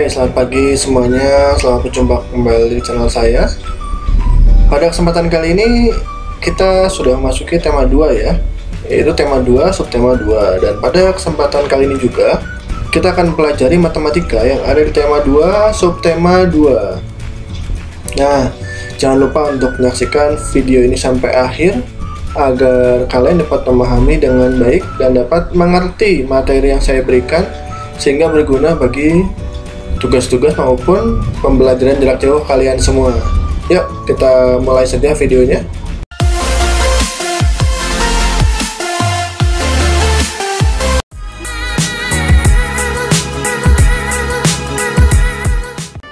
Selamat pagi semuanya, selamat berjumpa kembali di channel saya. Pada kesempatan kali ini kita sudah memasuki tema 2 ya, yaitu tema 2, subtema 2. Dan pada kesempatan kali ini juga kita akan pelajari matematika yang ada di tema 2, subtema 2. Nah, jangan lupa untuk menyaksikan video ini sampai akhir agar kalian dapat memahami dengan baik dan dapat mengerti materi yang saya berikan, sehingga berguna bagi tugas-tugas maupun pembelajaran jarak jauh kalian semua. Yuk, kita mulai saja videonya.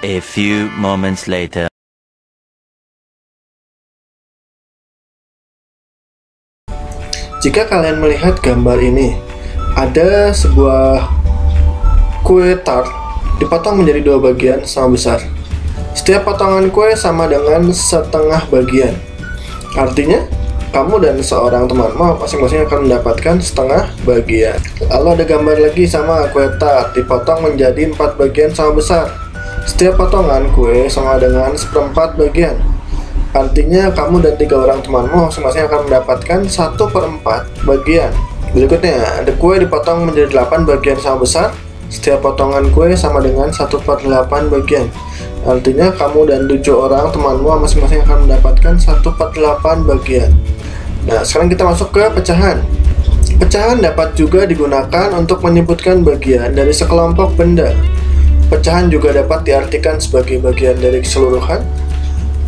A few moments later. Jika kalian melihat gambar ini, ada sebuah kue tart dipotong menjadi 2 bagian sama besar. Setiap potongan kue sama dengan setengah bagian. Artinya, kamu dan seorang temanmu masing-masing akan mendapatkan setengah bagian. Lalu ada gambar lagi sama kue tart dipotong menjadi 4 bagian sama besar. Setiap potongan kue sama dengan 1/4 bagian. Artinya, kamu dan 3 orang temanmu masing-masing akan mendapatkan 1/4 bagian. Berikutnya, ada kue dipotong menjadi 8 bagian sama besar. Setiap potongan kue sama dengan 1/8 bagian. Artinya kamu dan 7 orang temanmu masing-masing akan mendapatkan 1/8 bagian. Nah, sekarang kita masuk ke pecahan. Pecahan dapat juga digunakan untuk menyebutkan bagian dari sekelompok benda. Pecahan juga dapat diartikan sebagai bagian dari keseluruhan.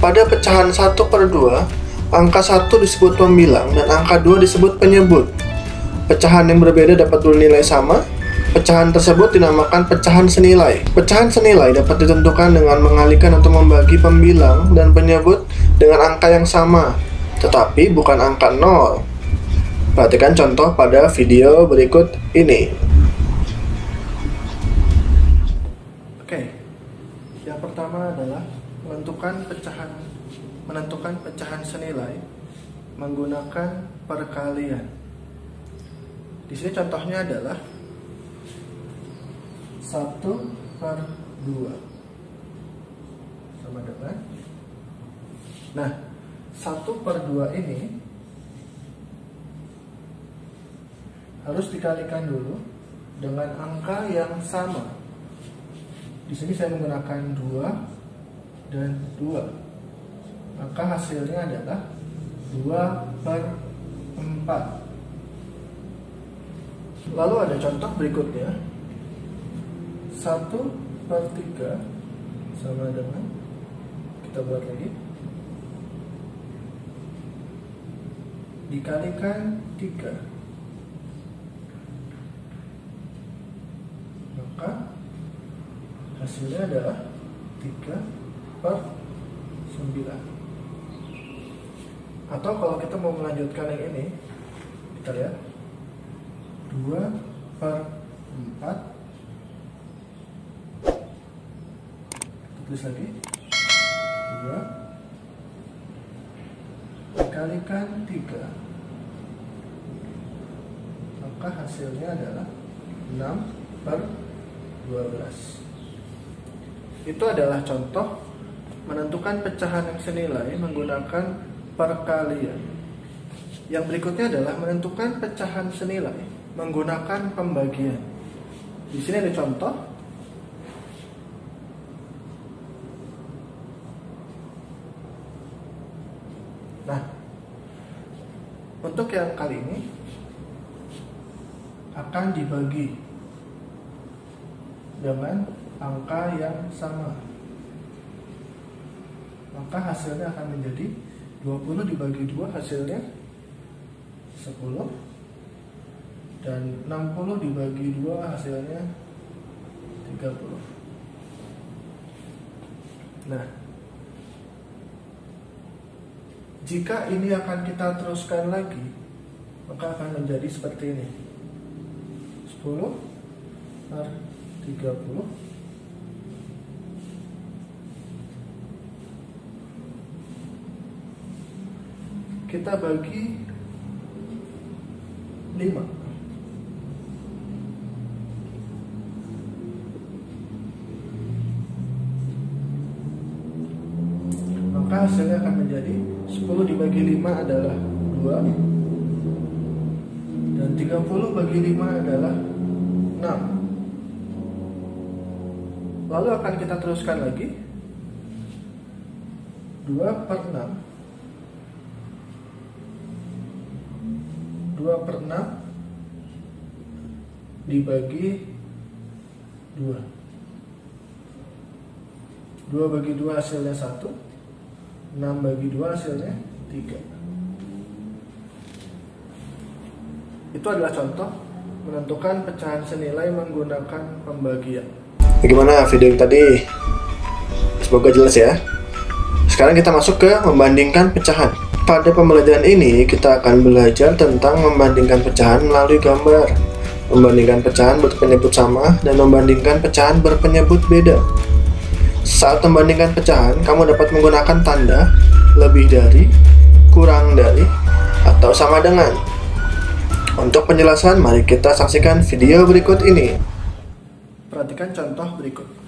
Pada pecahan 1/2, angka 1 disebut pembilang dan angka 2 disebut penyebut. Pecahan yang berbeda dapat bernilai sama. Pecahan tersebut dinamakan pecahan senilai. Pecahan senilai dapat ditentukan dengan mengalihkan atau membagi pembilang dan penyebut dengan angka yang sama, tetapi bukan angka 0. Perhatikan contoh pada video berikut ini. Oke, yang pertama adalah menentukan pecahan senilai menggunakan perkalian. Di sini contohnya adalah 1/2 sama dengan, nah 1/2 ini harus dikalikan dulu dengan angka yang sama. Di sini saya menggunakan 2 dan 2, maka hasilnya adalah 2/4. Lalu ada contoh berikutnya, 1/3 sama dengan, kita buat lagi, dikalikan 3, maka hasilnya adalah 3/9. Atau kalau kita mau melanjutkan yang ini, kita lihat 2/4, tulis lagi 2 dikalikan 3, maka hasilnya adalah 6/12. Itu adalah contoh menentukan pecahan yang senilai menggunakan perkalian. Yang berikutnya adalah menentukan pecahan senilai menggunakan pembagian. Di sini ada contoh. Nah, untuk yang kali ini akan dibagi dengan angka yang sama, maka hasilnya akan menjadi 20 dibagi 2 hasilnya 10, dan 60 dibagi 2 hasilnya 30. Nah, jika ini akan kita teruskan lagi, maka akan menjadi seperti ini. 10/30 kita bagi 5. maka hasilnya akan menjadi 10 dibagi 5 adalah 2, dan 30 bagi 5 adalah 6. Lalu akan kita teruskan lagi. 2/6 dibagi 2. 2 bagi 2 hasilnya 1, 6 bagi 2 hasilnya 3. Itu adalah contoh menentukan pecahan senilai menggunakan pembagian. Bagaimana video yang tadi? Semoga jelas ya. Sekarang kita masuk ke membandingkan pecahan. Pada pembelajaran ini kita akan belajar tentang membandingkan pecahan melalui gambar, membandingkan pecahan berpenyebut sama, dan membandingkan pecahan berpenyebut beda. Saat membandingkan pecahan, kamu dapat menggunakan tanda lebih dari, kurang dari, atau sama dengan. Untuk penjelasan, mari kita saksikan video berikut ini. Perhatikan contoh berikut.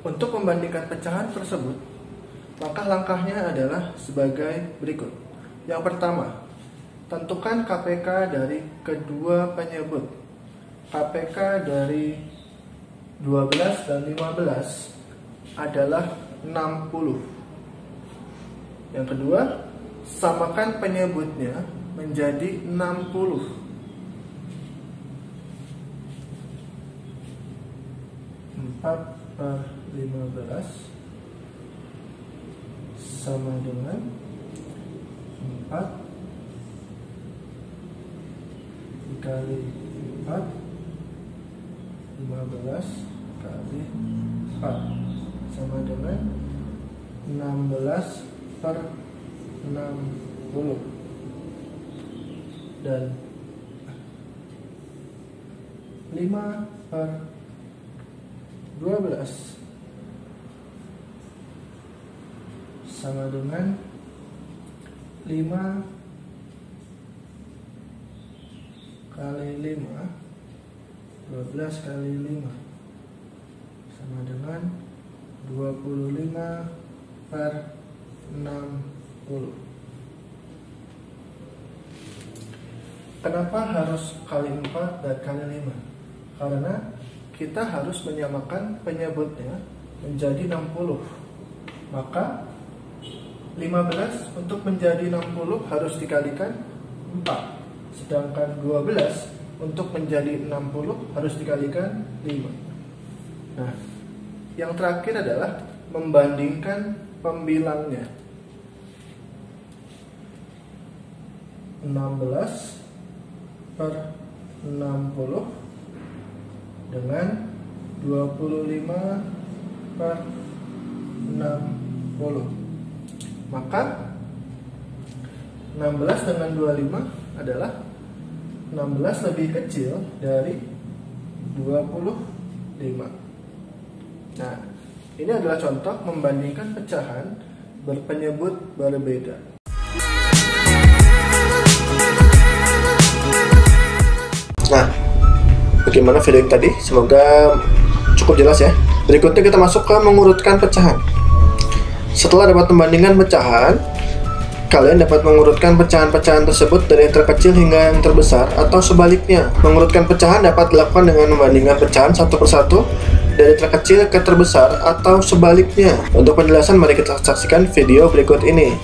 Untuk membandingkan pecahan tersebut, maka langkahnya adalah sebagai berikut. Yang pertama, tentukan KPK dari kedua penyebut. KPK dari 12 dan 15 adalah 60. Yang kedua, samakan penyebutnya menjadi 60. 4/15 sama dengan 4 dikali 4, 15 kali 4 sama dengan 16/60, dan 5/12 sama dengan 5 kali 5, 12 kali 5 sama dengan 25/60. Kenapa harus kali 4 dan kali 5? Karena kita harus menyamakan penyebutnya menjadi 60. Maka 15 untuk menjadi 60 harus dikalikan 4. Sedangkan 12 untuk menjadi 60 harus dikalikan 5. Nah, yang terakhir adalah membandingkan pembilangnya. 16/60 dengan 25/60. Maka 16 dengan 25 adalah 16 lebih kecil dari 25. Nah, ini adalah contoh membandingkan pecahan berpenyebut berbeda. Nah, bagaimana video yang tadi? Semoga cukup jelas ya. Berikutnya kita masuk ke mengurutkan pecahan. Setelah dapat membandingkan pecahan, kalian dapat mengurutkan pecahan-pecahan tersebut dari yang terkecil hingga yang terbesar, atau sebaliknya. Mengurutkan pecahan dapat dilakukan dengan membandingkan pecahan satu persatu dari terkecil ke terbesar, atau sebaliknya. Untuk penjelasan, mari kita saksikan video berikut ini.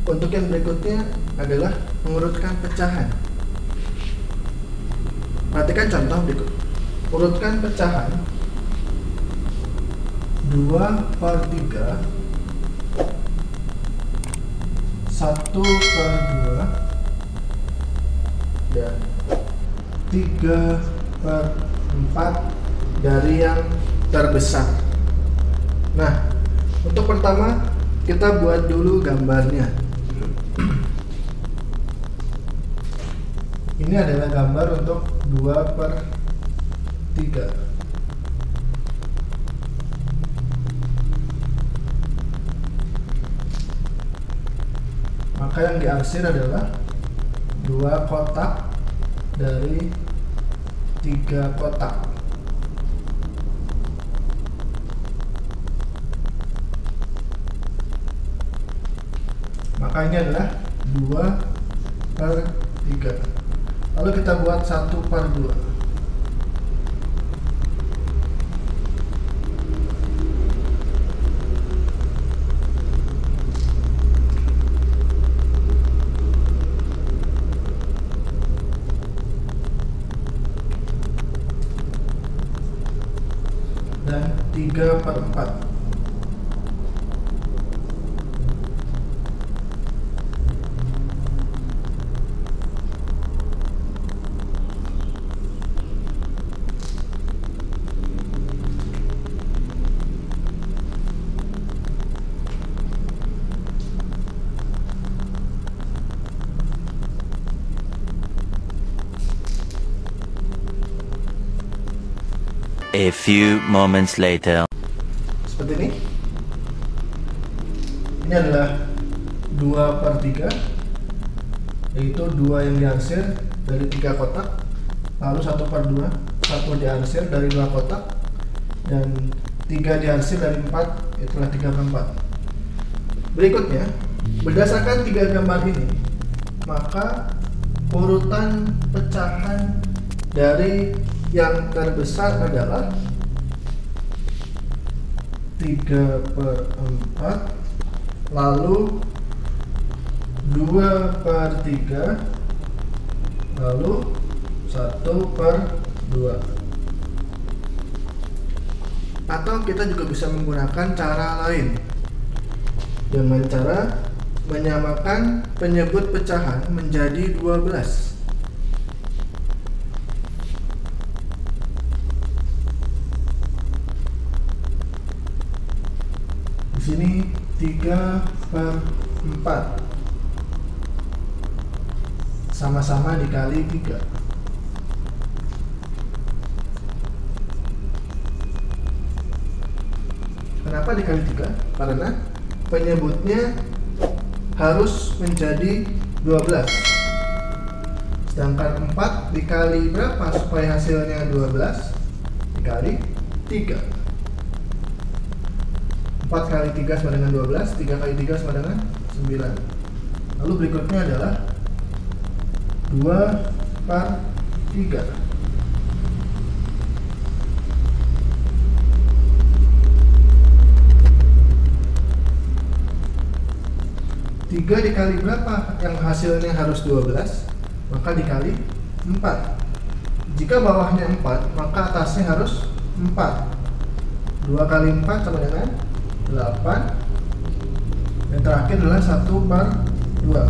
Untuk yang berikutnya adalah mengurutkan pecahan. Perhatikan contoh berikut. Urutkan pecahan 2/3, 1/2, dan 3/4 dari yang terbesar. Nah, untuk pertama kita buat dulu gambarnya. Ini adalah gambar untuk 2/3. maka yang diarsir adalah 2 kotak dari 3 kotak. Maka ini adalah 2/3. Lalu kita buat 1/2. Dan 3/4. A few moments later. Seperti ini. Ini adalah 2/3, yaitu 2 yang diarsir dari 3 kotak, lalu 1/2, 1 diarsir dari 2 kotak, dan 3 diarsir dari 4, itulah 3/4. Berikutnya, berdasarkan 3 gambar ini, maka urutan pecahan dari yang terbesar adalah 3/4, lalu 2/3, lalu 1/2. Atau kita juga bisa menggunakan cara lain, dengan cara menyamakan penyebut pecahan menjadi 12. Di sini 3/4 sama-sama dikali 3. Kenapa dikali 3? Karena penyebutnya harus menjadi 12. Sedangkan 4 dikali berapa supaya hasilnya 12? Dikali 3. 4 kali 3 sama dengan 12, 3 kali 3 sama dengan 9. Lalu berikutnya adalah 2/3. 3 dikali berapa yang hasilnya harus 12? Maka dikali 4. Jika bawahnya 4, maka atasnya harus 4. 2 kali 4 sama dengan 8. Yang terakhir adalah 1/2.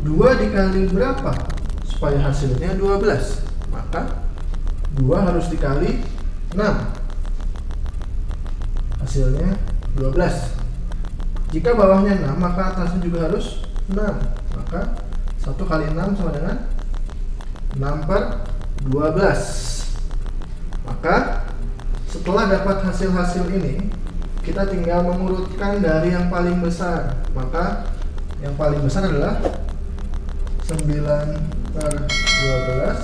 2 dikali berapa supaya hasilnya 12? Maka 2 harus dikali 6. Hasilnya 12. Jika bawahnya 6, maka atasnya juga harus 6. Maka 1 kali 6 sama dengan 6/12. Maka setelah dapat hasil-hasil ini, kita tinggal mengurutkan dari yang paling besar. Maka yang paling besar adalah 9/12,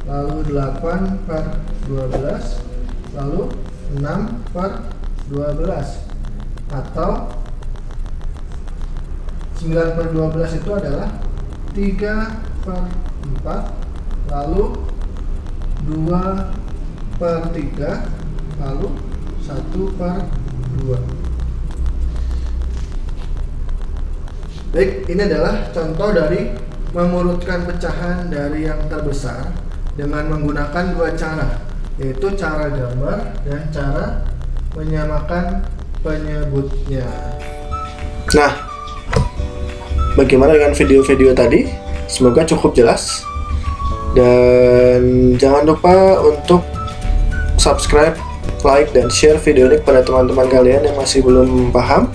lalu 8/12, lalu 6/12. Atau 9/12 itu adalah 3/4, lalu 2/3, lalu 1/2. Baik, ini adalah contoh dari mengurutkan pecahan dari yang terbesar dengan menggunakan 2 cara, yaitu cara gambar dan cara menyamakan penyebutnya. Nah, bagaimana dengan video-video tadi? Semoga cukup jelas. Dan jangan lupa untuk subscribe, like, dan share video ini kepada teman-teman kalian yang masih belum paham.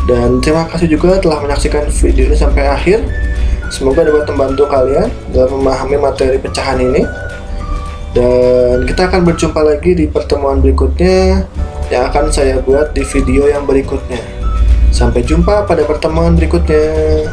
Dan terima kasih juga telah menyaksikan video ini sampai akhir. Semoga dapat membantu kalian dalam memahami materi pecahan ini. Dan kita akan berjumpa lagi di pertemuan berikutnya yang akan saya buat di video yang berikutnya. Sampai jumpa pada pertemuan berikutnya.